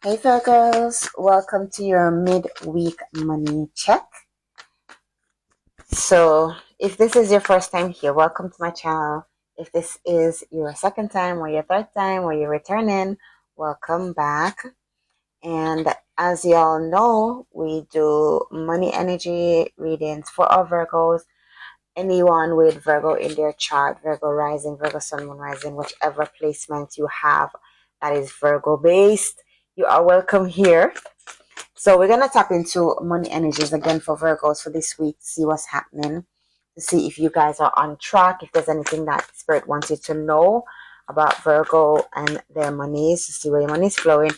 Hey Virgos, welcome to your midweek money check. So, if this is your first time here, welcome to my channel. If this is your second time or your third time or you're returning, welcome back. And as y'all know, we do money energy readings for our Virgos. Anyone with Virgo in their chart, Virgo rising, Virgo sun, moon rising, whichever placement you have that is Virgo based, you are welcome here. So we're gonna tap into money energies again for Virgos for this week, see what's happening, to see if you guys are on track, if there's anything that Spirit wants you to know about Virgo and their monies, to see where your money is flowing.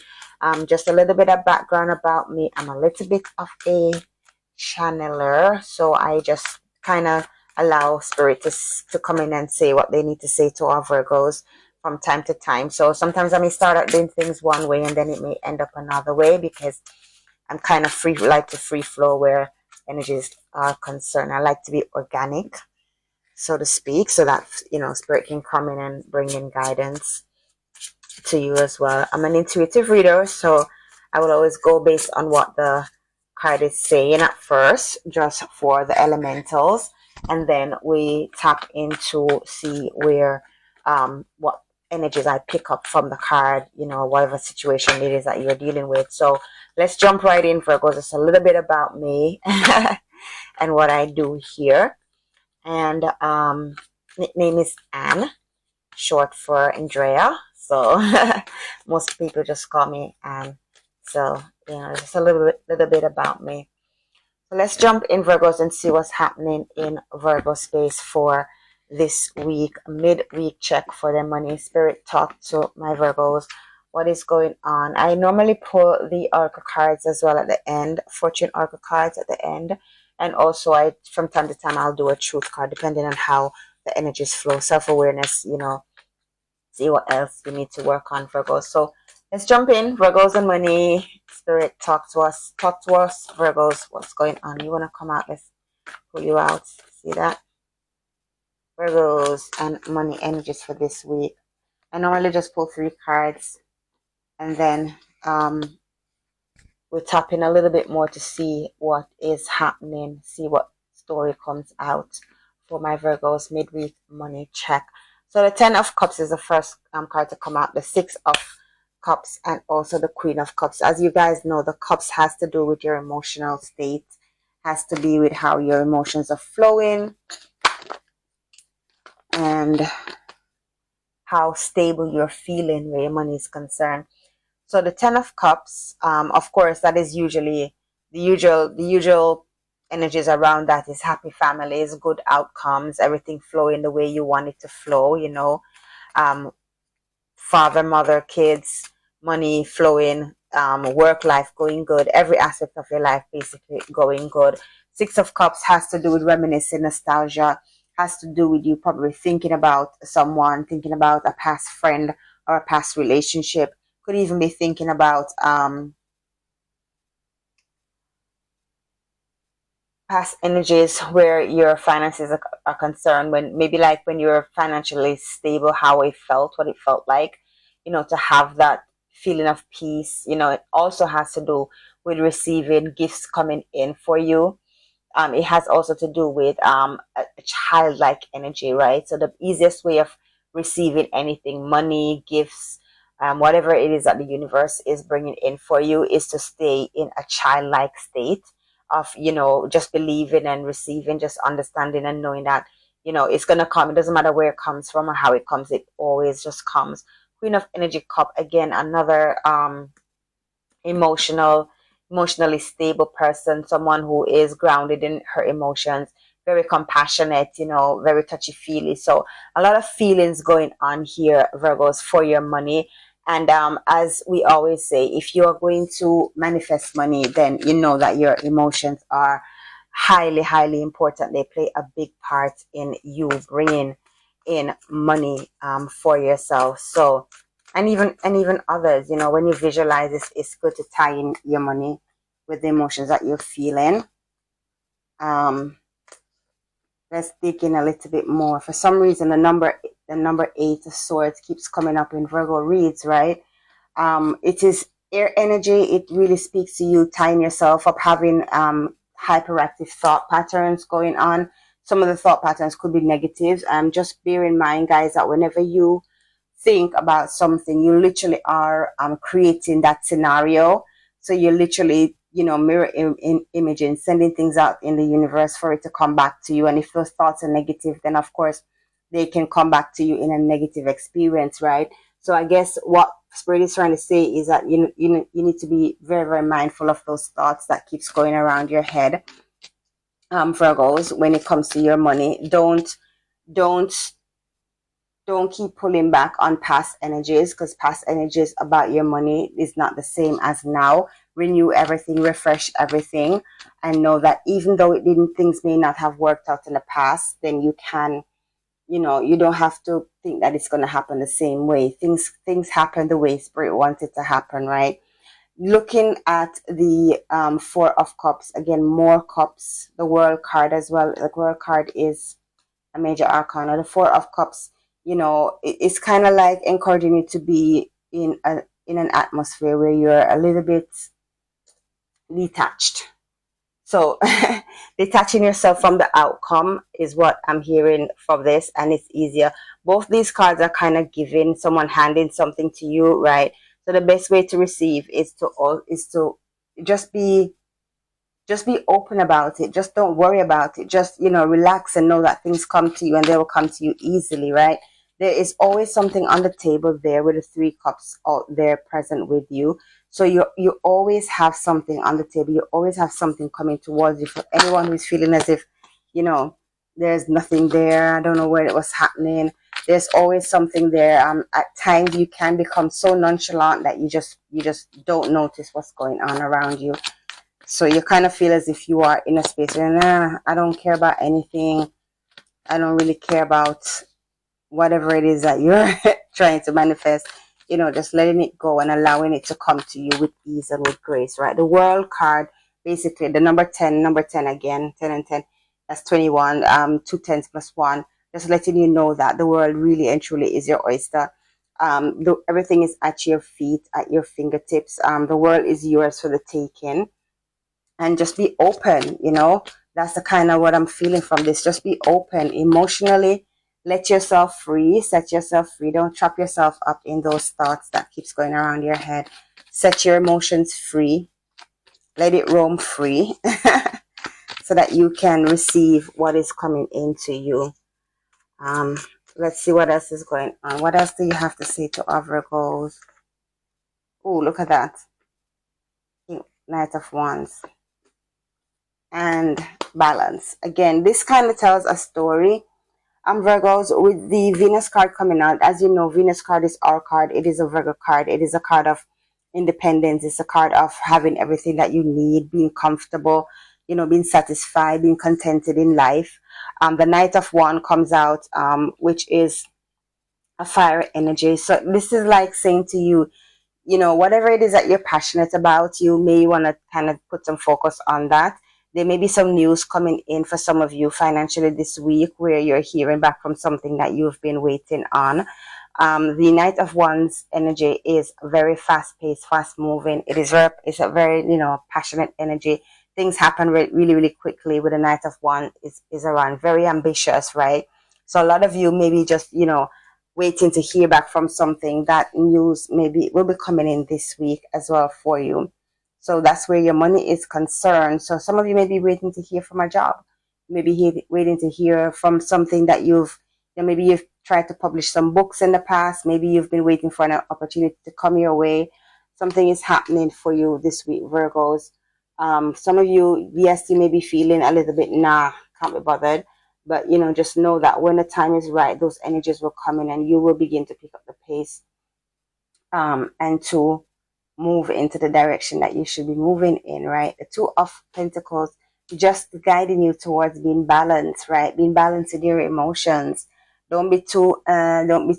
Just a little bit of background about me. I'm a little bit of a channeler, so I just kind of allow Spirit to come in and say what they need to say to our Virgos from time to time. So sometimes I may start out doing things one way and then it may end up another way because I'm kind of like to free flow where energies are concerned. I like to be organic, so to speak, so that Spirit can come in and bring in guidance to you as well. I'm an intuitive reader, so I will always go based on what the card is saying at first, just for the elementals, and then we tap into see where what energies I pick up from the card, whatever situation it is that you're dealing with. So let's jump right in, Virgo. Just a little bit about me and what I do here. And nickname is Anne, short for Andrea. So most people just call me Anne. So just a little bit about me. So let's jump in, Virgos, and see what's happening in Virgo space for this week, midweek check for their money. Spirit, talk to my Virgos. What is going on? I normally pull the oracle cards as well at the end, fortune oracle cards at the end, and also from time to time I'll do a truth card depending on how the energies flow. Self-awareness, see what else we need to work on, Virgos. So let's jump in, Virgos and money. Spirit, talk to us, Virgos. What's going on? You want to come out? Let's pull you out. See that? Virgos and money energies for this week. I normally just pull 3 cards and then we'll tap in a little bit more to see what is happening, see what story comes out for my Virgos midweek money check. So the 10 of Cups is the first card to come out, the 6 of Cups, and also the Queen of Cups. As you guys know, the Cups has to do with your emotional state, has to be with how your emotions are flowing and how stable you're feeling where your money is concerned. So the 10 of Cups, of course, that is usually the usual energies around that is happy families, good outcomes, everything flowing the way you want it to flow, father, mother, kids, money flowing, work life going good, every aspect of your life basically going good. 6 of Cups has to do with reminiscing, nostalgia, has to do with you probably thinking about someone, thinking about a past friend or a past relationship. Could even be thinking about past energies where your finances are concerned, when maybe like when you're financially stable, how it felt, what it felt like, to have that feeling of peace. It also has to do with receiving gifts coming in for you. It has also to do with a childlike energy, right? So the easiest way of receiving anything, money, gifts, whatever it is that the universe is bringing in for you, is to stay in a childlike state of, just believing and receiving, just understanding and knowing that, it's going to come. It doesn't matter where it comes from or how it comes. It always just comes. Queen of Energy Cup, again, another emotionally stable person, someone who is grounded in her emotions, very compassionate, very touchy feely. So a lot of feelings going on here, Virgos, for your money. And as we always say, if you are going to manifest money, then you know that your emotions are highly, highly important. They play a big part in you bringing in money for yourself. So, and even others, when you visualize this, it's good to tie in your money with the emotions that you're feeling. Let's dig in a little bit more. For some reason, the number 8 of Swords keeps coming up in Virgo reads, right? It is Air energy, it really speaks to you tying yourself up, having hyperactive thought patterns going on. Some of the thought patterns could be negative. Just bear in mind, guys, that whenever you think about something, you literally are creating that scenario. So you're literally, mirror imaging, sending things out in the universe for it to come back to you. And if those thoughts are negative, then of course they can come back to you in a negative experience, right? So I guess what Spirit is trying to say is that you need to be very, very mindful of those thoughts that keeps going around your head, Virgos, when it comes to your money. Don't don't keep pulling back on past energies, because past energies about your money is not the same as now. Renew everything, refresh everything, and know that even though it didn't, things may not have worked out in the past, then you can, you don't have to think that it's going to happen the same way. Things happen the way Spirit wants it to happen, right? Looking at the Four of Cups again, more cups, the World card as well. The World card is a major arcana. The Four of Cups, it's kind of like encouraging you to be in an atmosphere where you're a little bit detached. So detaching yourself from the outcome is what I'm hearing from this, and it's easier. Both these cards are kind of giving, someone handing something to you, right? So the best way to receive is to just be just be open about it. Just don't worry about it. Just, relax and know that things come to you and they will come to you easily, right? There is always something on the table there with the Three Cups out there present with you. So you always have something on the table. You always have something coming towards you. For anyone who's feeling as if, you know, there's nothing there, I don't know where it was happening. There's always something there. At times you can become so nonchalant that you just don't notice what's going on around you. So you kind of feel as if you are in a space where, I don't care about anything. I don't really care about whatever it is that you're trying to manifest. Just letting it go and allowing it to come to you with ease and with grace, right? The World card, basically the number 10 again, 10 and 10, that's 21, 2 tens plus 1, just letting you know that the world really and truly is your oyster. Everything is at your feet, at your fingertips. The world is yours for the taking, and just be open. That's the kind of what I'm feeling from this. Just be open emotionally. Let yourself free. Set yourself free. Don't trap yourself up in those thoughts that keeps going around your head. Set your emotions free. Let it roam free so that you can receive what is coming into you. Let's see what else is going on. What else do you have to say to our Virgos? Oh, look at that. Knight of Wands. And balance. Again, this kind of tells a story. Virgos, with the Venus card coming out, as you know, Venus card is our card. It is a Virgo card. It is a card of independence. It's a card of having everything that you need, being comfortable, being satisfied, being contented in life. The Knight of Wands comes out, which is a fire energy. So this is like saying to you, whatever it is that you're passionate about, you may want to kind of put some focus on that. There may be some news coming in for some of you financially this week where you're hearing back from something that you've been waiting on. The Knight of Wands energy is very fast-paced, fast-moving. It's a very, passionate energy. Things happen really, really quickly with the Knight of Wands is around. Very ambitious, right? So a lot of you maybe just, waiting to hear back from something. That news maybe will be coming in this week as well for you. So that's where your money is concerned. So some of you may be waiting to hear from a job, maybe waiting to hear from something that maybe you've tried to publish some books in the past. Maybe you've been waiting for an opportunity to come your way. Something is happening for you this week, Virgos. Some of you, yes, you may be feeling a little bit, can't be bothered. But, just know that when the time is right, those energies will come in and you will begin to pick up the pace and to move into the direction that you should be moving in, right? The Two of Pentacles just guiding you towards being balanced, right? Being balanced in your emotions. Don't be too, don't be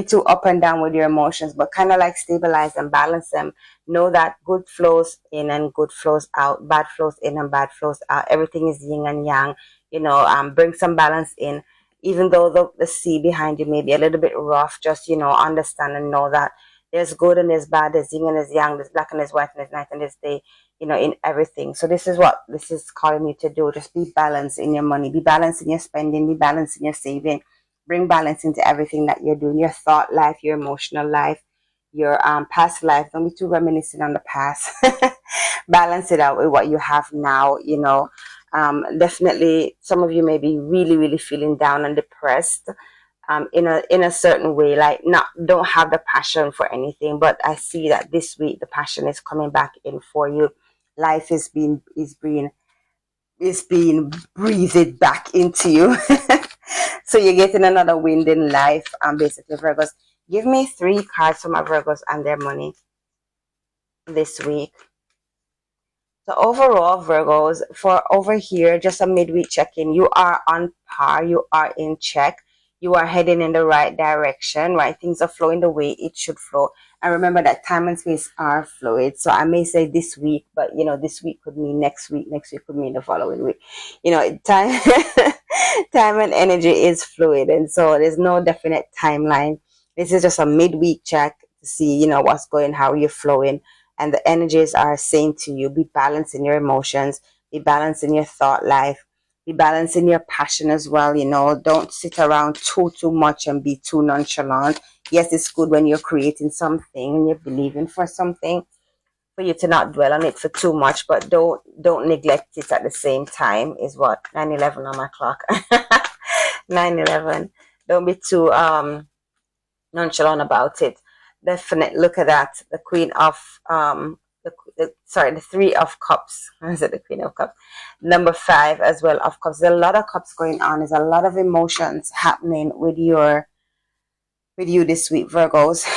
too up and down with your emotions, but kind of like stabilize and balance them. Know that good flows in and good flows out, bad flows in and bad flows out. Everything is yin and yang. Bring some balance in. even though the sea behind you may be a little bit rough, just, understand and know that there's good and there's bad, there's yin and there's yang, there's black and there's white and there's night and there's day, in everything. So this is what this is calling you to do. Just be balanced in your money, be balanced in your spending, be balanced in your saving, bring balance into everything that you're doing, your thought life, your emotional life, your past life. Don't be too reminiscent on the past. Balance it out with what you have now. Definitely some of you may be really, really feeling down and depressed, in a certain way, like not don't have the passion for anything. But I see that this week the passion is coming back in for you. Life is being breathed back into you. So you're getting another wind in life. Basically, Virgos, give me 3 cards for my Virgos and their money this week. So overall, Virgos, for over here, just a midweek check-in, you are on par, you are in check, you are heading in the right direction, right? Things are flowing the way it should flow. And remember that time and space are fluid. So I may say this week, but this week could mean next week could mean the following week. Time time and energy is fluid, and so there's no definite timeline. This is just a midweek check to see, what's going, how you're flowing. And the energies are saying to you, be balanced in your emotions, be balanced in your thought life, be balanced in your passion as well. Don't sit around too much and be too nonchalant. Yes, it's good when you're creating something and you're believing for something, for you to not dwell on it for too much, but don't neglect it at the same time. Is what 9:11 on my clock. 9:11. Don't be too nonchalant about it. Definitely look at that. The Queen of the 3 of Cups. I said the Queen of Cups. Number 5 as well of Cups. There's a lot of cups going on. There's a lot of emotions happening with you this week, Virgos.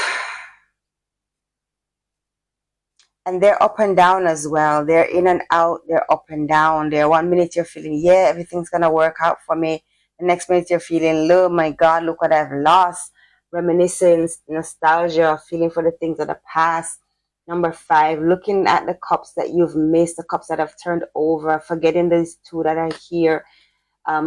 And they're up and down as well. They're in and out. They're up and down. There, 1 minute you're feeling, yeah, everything's gonna work out for me. The next minute you're feeling, oh my God, look what I've lost. Reminiscence, nostalgia, feeling for the things of the past. Number 5, looking at the cups that you've missed, the cups that have turned over, forgetting these 2 that are here.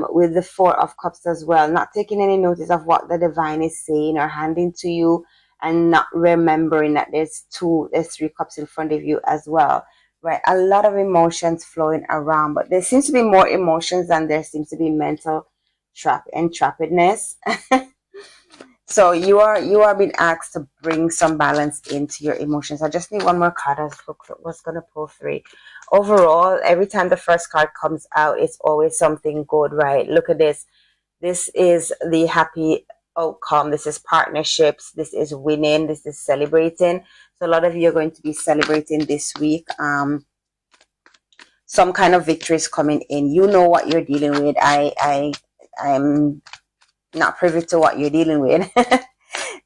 With the 4 of Cups as well, not taking any notice of what the divine is saying or handing to you, and not remembering that there's 3 cups in front of you as well, right? A lot of emotions flowing around, but there seems to be more emotions than there seems to be mental trappedness. So you are being asked to bring some balance into your emotions. I just need one more card. I was gonna pull 3. Overall, every time the first card comes out, it's always something good, right? Look at this. This is the happy outcome. This is partnerships. This is winning. This is celebrating. So a lot of you are going to be celebrating this week. Some kind of victory is coming in. You know what you're dealing with. I'm not privy to what you're dealing with.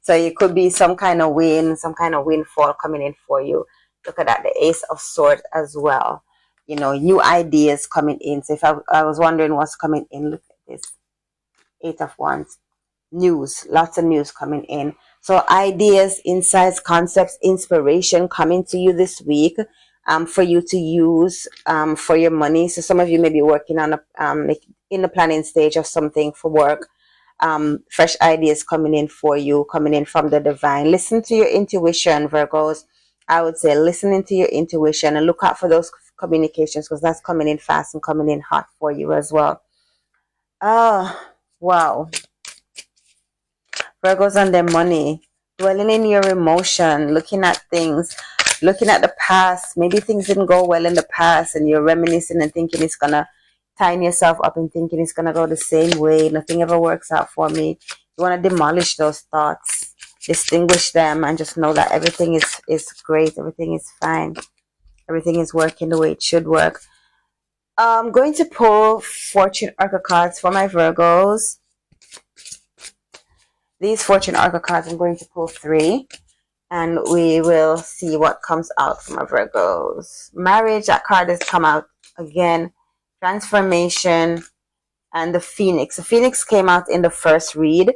So it could be some kind of windfall coming in for you. Look at that, the Ace of Swords as well. New ideas coming in. So if I was wondering what's coming in, look at this, 8 of Wands. News, lots of news coming in. So ideas, insights, concepts, inspiration coming to you this week, for you to use for your money. So some of you may be working on in the planning stage of something for work. Fresh ideas coming in for you, coming in from the divine. Listen to your intuition, Virgos. I would say listening to your intuition and look out for those communications, because that's coming in fast and coming in hot for you as well. Wow. Virgos and their money, dwelling in your emotion, looking at things, looking at the past. Maybe things didn't go well in the past and you're reminiscing and thinking it's gonna, tying yourself up and thinking it's gonna go the same way. Nothing ever works out for me. You want to demolish those thoughts, distinguish them, and just know that everything is great. Everything is fine. Everything is working the way it should work. I'm going to pull Fortune Oracle cards for my Virgos. These Fortune Oracle cards, I'm going to pull 3, and we will see what comes out from our Virgos. Marriage, that card has come out again. Transformation, and the Phoenix. The Phoenix came out in the first read,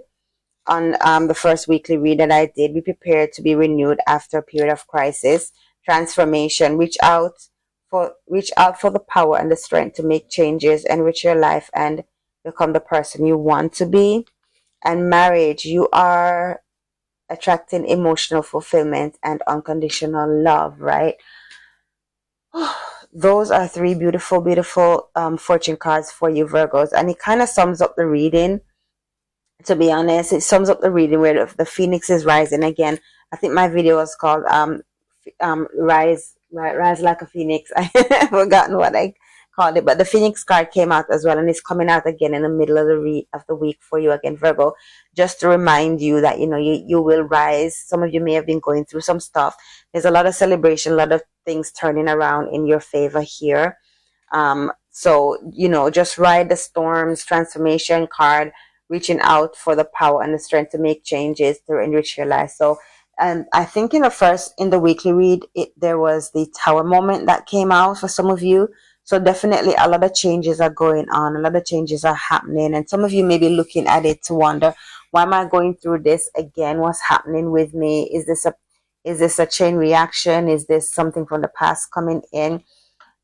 on the first weekly read that I did. Be prepared to be renewed after a period of crisis. Transformation, reach out for the power and the strength to make changes, enrich your life, and become the person you want to be. And marriage, you are attracting emotional fulfillment and unconditional love, right? Those are three beautiful, beautiful fortune cards for you, Virgos. And it kind of sums up the reading. To be honest, it sums up the reading where the phoenix is rising again. I think my video was called rise like a phoenix. I have forgotten what I called it, but the phoenix card came out as well, and it's coming out again in the middle of the week for you again, Virgo, just to remind you that you will rise. Some of you may have been going through some stuff. There's a lot of celebration, a lot of things turning around in your favor here. So just ride the storms. Transformation card, reaching out for the power and the strength to make changes to enrich your life. So, and I think in the weekly read, there was the tower moment that came out for some of you. So definitely a lot of changes are going on, a lot of changes are happening, and some of you may be looking at it to wonder, why am I going through this again? What's happening with me? Is this a chain reaction? Is this something from the past coming in?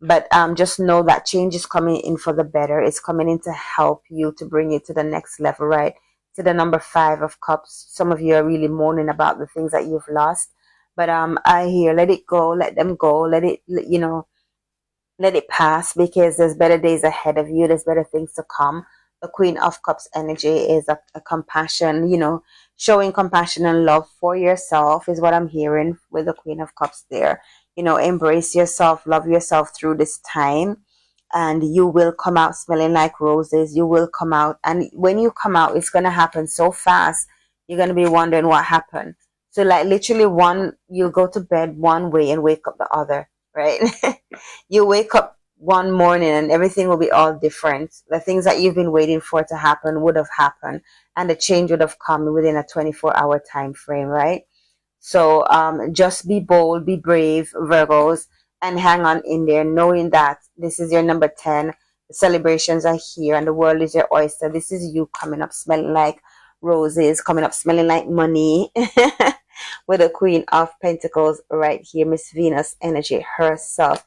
But just know that change is coming in for the better. It's coming in to help you, to bring you to the next level, right? To the number 5 of cups. Some of you are really moaning about the things that you've lost. But I hear, let it go, let them go, let it pass, because there's better days ahead of you. There's better things to come. The Queen of Cups energy is a compassion, showing compassion and love for yourself is what I'm hearing with the Queen of Cups there. Embrace yourself, love yourself through this time, and you will come out smelling like roses. You will come out, and when you come out, it's going to happen so fast. You're going to be wondering what happened. So like literally you'll go to bed one way and wake up the other, right? You wake up one morning and everything will be all different. The things that you've been waiting for to happen would have happened, and the change would have come within a 24-hour time frame, right? So just be bold, be brave, Virgos, and hang on in there, knowing that this is your number 10. The celebrations are here and the world is your oyster. This is you coming up smelling like roses, coming up smelling like money. With the Queen of Pentacles right here, Miss Venus energy herself.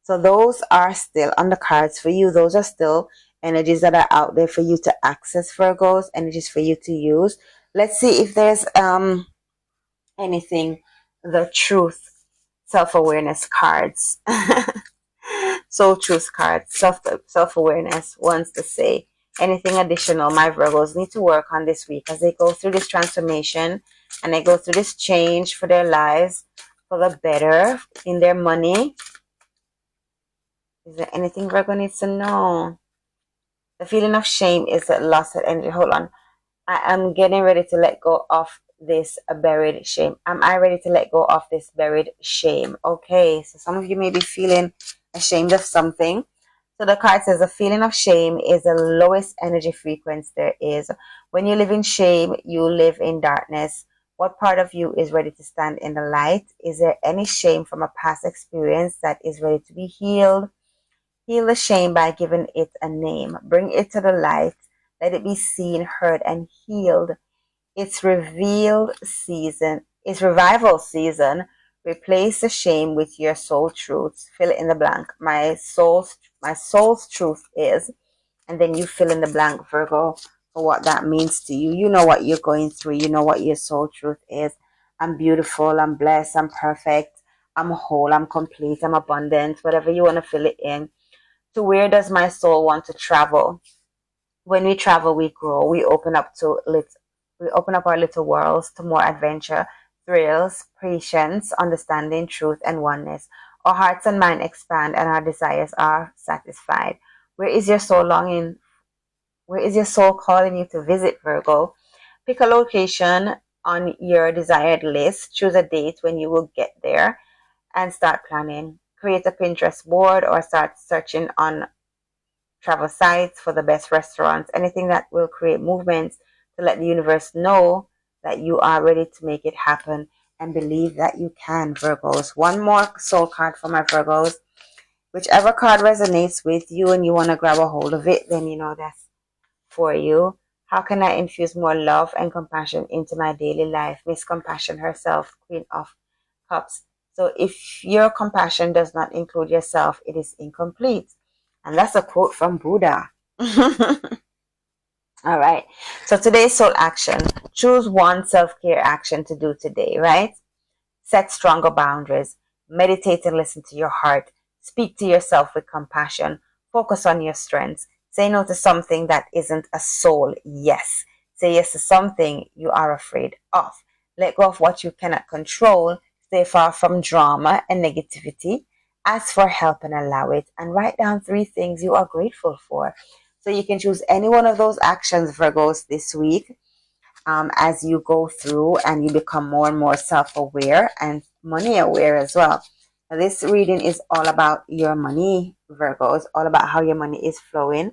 So those are still on the cards for you. Those are still energies that are out there for you to access, Virgos, energies for you to use. Let's see if there's anything. The truth, self-awareness cards. Soul truth cards, self-awareness wants to say anything additional my Virgos need to work on this week as they go through this transformation and they go through this change for their lives for the better in their money. Is there anything Virgo needs to know? The feeling of shame is a loss of energy. Hold on. I am getting ready to let go of this buried shame. Am I ready to let go of this buried shame? Okay, so some of you may be feeling ashamed of something. So the card says a feeling of shame is the lowest energy frequency there is. When you live in shame, you live in darkness. What part of you is ready to stand in the light? Is there any shame from a past experience that is ready to be healed? Heal the shame by giving it a name. Bring it to the light. Let it be seen, heard, and healed. It's revival season. Replace the shame with your soul truths. Fill in the blank. My soul's truth is, and then you fill in the blank, Virgo, for what that means to you. You know what you're going through. You know what your soul truth is. I'm beautiful. I'm blessed. I'm perfect. I'm whole. I'm complete. I'm abundant. Whatever you want to fill it in. So where does my soul want to travel? When we travel, we grow. We open up our little worlds to more adventure, thrills, patience, understanding, truth, and oneness. Our hearts and mind expand and our desires are satisfied. Where is your soul longing? Where is your soul calling you to visit, Virgo? Pick a location on your desired list. Choose a date when you will get there and start planning. Create a Pinterest board or start searching on travel sites for the best restaurants. Anything that will create movements to let the universe know that you are ready to make it happen and believe that you can, Virgos. One more soul card for my Virgos. Whichever card resonates with you and you want to grab a hold of it, then that's for you. How can I infuse more love and compassion into my daily life? Miss Compassion herself, Queen of Cups. So if your compassion does not include yourself, it is incomplete. And that's a quote from Buddha. All right. So today's soul action. Choose one self-care action to do today, right? Set stronger boundaries. Meditate and listen to your heart. Speak to yourself with compassion. Focus on your strengths. Say no to something that isn't a soul yes. Say yes to something you are afraid of. Let go of what you cannot control. Stay far from drama and negativity. Ask for help and allow it. And write down 3 things you are grateful for. So you can choose any one of those actions, Virgos, this week, as you go through and you become more and more self-aware and money aware as well. Now, this reading is all about your money, Virgos, all about how your money is flowing.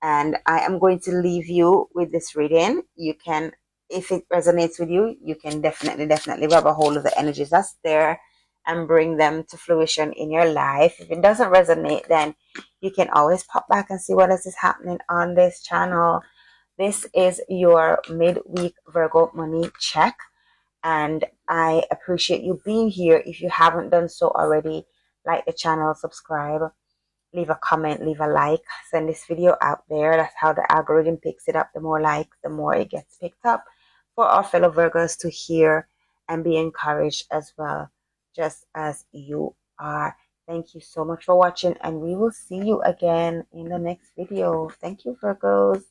And I am going to leave you with this reading. You can, if it resonates with you, you can definitely grab a hold of the energies that's there and bring them to fruition in your life. If it doesn't resonate, then you can always pop back and see what else is happening on this channel. This is your midweek Virgo money check, and I appreciate you being here. If you haven't done so already, like the channel, subscribe, leave a comment, leave a like, send this video out there. That's how the algorithm picks it up. The more likes, the more it gets picked up for our fellow Virgos to hear and be encouraged as well, just as you are. Thank you so much for watching, and we will see you again in the next video. Thank you, Virgos.